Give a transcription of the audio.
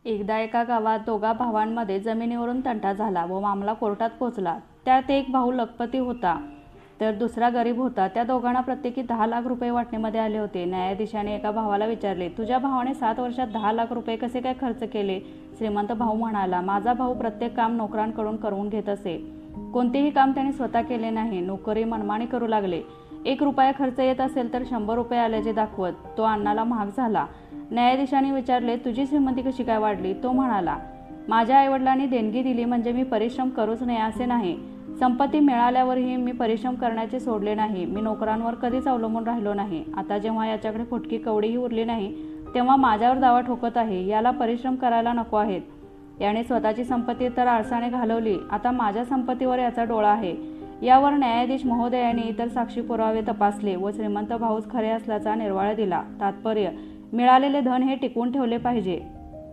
एकदा एका गावात दोघा भावांमध्ये जमिनीवरून तंटा झाला व मामला कोर्टात पोहोचला। त्यात एक भाऊ लखपती होता तर दुसरा गरीब होता। त्या दोघांना प्रत्येकी 10 लाख रुपये वाटणीमध्ये आले होते। न्यायाधीशाने एका भावाला विचारले, तुझ्या भावाने 7 वर्षात 10 लाख रुपये कसे काय खर्च केले? श्रीमंत भाऊ म्हणाला, माझा भाऊ प्रत्येक काम नोकरांकडून करून घेत असे। कोणतेही काम त्याने स्वतः केले नाही। नोकरी मनमानी करू लागले। 1 रुपया खर्च येत असेल तर 100 रुपये आल्याचे दाखवत तो अण्णाला महाग झाला। न्यायाधीशाने विचारले, तुझी श्रीमंती कशी काय वाढली? तो म्हणाला, माझ्या आईवडिलांनी देणगी दिली म्हणजे मी परिश्रम करूच नये असे नाही। संपत्ती मिळाल्यावरही मी परिश्रम करण्याचे सोडले नाही। मी नोकरांवर कधीच अवलंबून राहिलो नाही। आता जेव्हा याच्याकडे फुटकी कवडीही उरली नाही तेव्हा माझ्यावर दावा ठोकत आहे। याला परिश्रम करायला नको आहेत। याने स्वतःची संपत्ती तर आळसाने घालवली, आता माझ्या संपत्तीवर याचा डोळा आहे। यावर न्यायाधीश महोदयांनी इतर साक्षी पुरावे तपासले व श्रीमंत भाऊच खरे असल्याचा निर्वाळा दिला। तात्पर्य, मिळालेले धन हे टिकवून ठेवले पाहिजे।